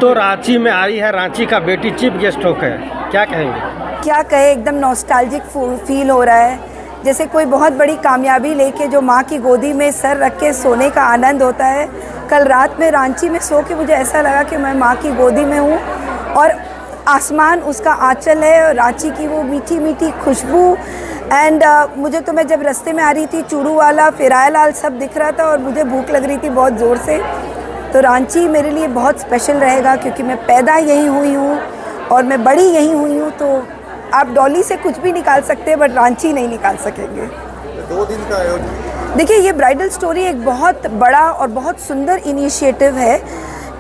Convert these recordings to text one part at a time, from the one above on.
तो रांची में आई है, रांची का बेटी चीफ गेस्ट होकर, क्या कहेंगे? क्या कहे, एकदम नॉस्टैल्जिक फील हो रहा है, जैसे कोई बहुत बड़ी कामयाबी लेके जो माँ की गोदी में सर रख के सोने का आनंद होता है। कल रात में रांची में सो के मुझे ऐसा लगा कि मैं माँ की गोदी में हूँ और आसमान उसका आंचल है और रांची की वो मीठी मीठी खुशबू। एंड मुझे तो, मैं जब रास्ते में आ रही थी, चूड़ू वाला, फिरायलाल सब दिख रहा था और मुझे भूख लग रही थी बहुत ज़ोर से। तो रांची मेरे लिए बहुत स्पेशल रहेगा क्योंकि मैं पैदा यहीं हुई हूँ और मैं बड़ी यहीं हुई हूँ। तो आप डॉली से कुछ भी निकाल सकते हैं बट रांची नहीं निकाल सकेंगे। 2 दिन का आयोजन। देखिए, ये ब्राइडल स्टोरी एक बहुत बड़ा और बहुत सुंदर इनिशिएटिव है।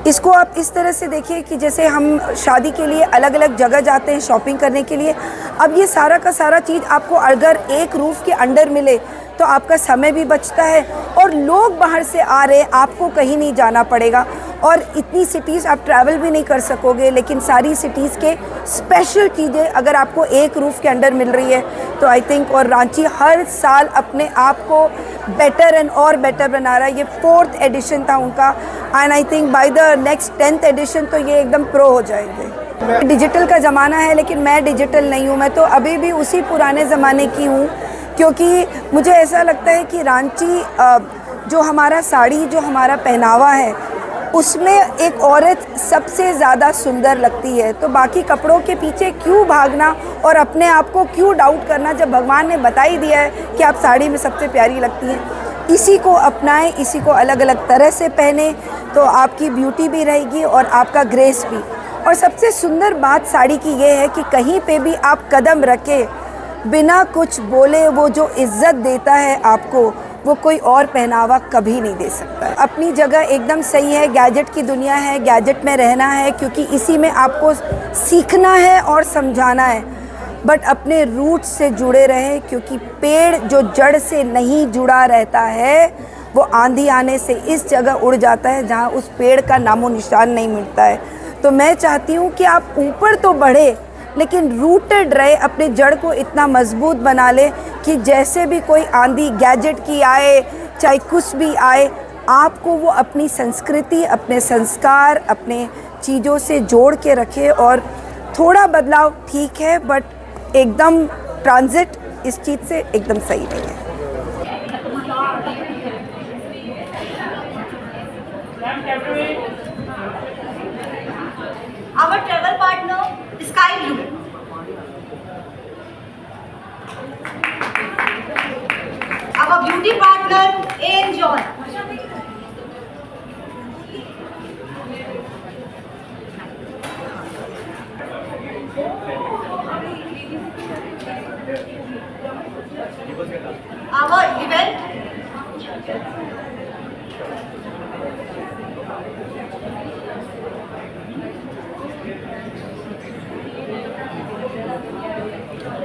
इसको आप इस तरह से देखिए कि जैसे हम शादी के लिए अलग अलग जगह जाते हैं शॉपिंग करने के लिए, अब ये सारा का सारा चीज़ आपको अगर एक रूफ के अंडर मिले तो आपका समय भी बचता है और लोग बाहर से आ रहे हैं, आपको कहीं नहीं जाना पड़ेगा। और इतनी सिटीज़ आप ट्रैवल भी नहीं कर सकोगे, लेकिन सारी सिटीज़ के स्पेशल चीज़ें अगर आपको एक रूफ़ के अंडर मिल रही है तो आई थिंक, और रांची हर साल अपने आप को बेटर एंड और बेटर बना रहा है। ये 4th एडिशन था उनका and I think by the next 10th edition तो ये एकदम प्रो हो जाएंगे। डिजिटल का ज़माना है लेकिन मैं डिजिटल नहीं हूँ, मैं तो अभी भी उसी पुराने ज़माने की हूँ क्योंकि मुझे ऐसा लगता है कि रांची जो हमारा साड़ी, जो हमारा पहनावा है, उसमें एक औरत सबसे ज़्यादा सुंदर लगती है। तो बाकी कपड़ों के पीछे क्यों भागना और अपने आप को क्यों डाउट करना जब भगवान ने बता ही दिया है कि आप साड़ी में सबसे प्यारी लगती हैं। इसी को अपनाएं, इसी को अलग अलग तरह से पहने तो आपकी ब्यूटी भी रहेगी और आपका ग्रेस भी। और सबसे सुंदर बात साड़ी की ये है कि कहीं पे भी आप कदम रखें, बिना कुछ बोले वो जो इज़्ज़त देता है आपको, वो कोई और पहनावा कभी नहीं दे सकता। अपनी जगह एकदम सही है, गैजेट की दुनिया है, गैजेट में रहना है क्योंकि इसी में आपको सीखना है और समझाना है, बट अपने रूट से जुड़े रहें क्योंकि पेड़ जो जड़ से नहीं जुड़ा रहता है वो आंधी आने से इस जगह उड़ जाता है जहाँ उस पेड़ का नामो निशान नहीं मिलता है। तो मैं चाहती हूँ कि आप ऊपर तो बढ़े लेकिन रूटेड रहे, अपने जड़ को इतना मजबूत बना ले कि जैसे भी कोई आंधी गैजेट की आए, चाहे कुछ भी आए, आपको वो अपनी संस्कृति, अपने संस्कार, अपने चीज़ों से जोड़ के रखे। और थोड़ा बदलाव ठीक है बट एकदम ट्रांजिट इस चीज़ से एकदम सही नहीं है। Our travel partner, Sky Blue. Our beauty partner, A.N. John.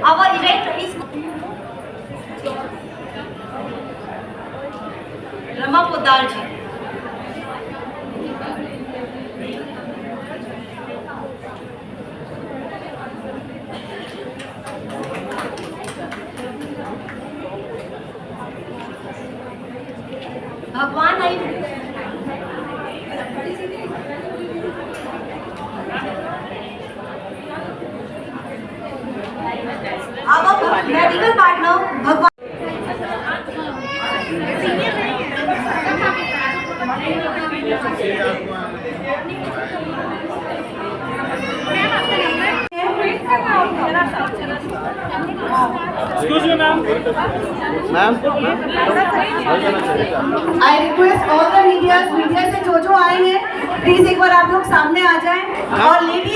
Our event, is Rama Poddar ji. भगवान आई अब मेडिकल पार्टनर भगवान। Excuse me, ma'am. Ma'am. I request all the media से जो आए हैं प्लीज एक बार आप लोग सामने आ जाएं और लेडी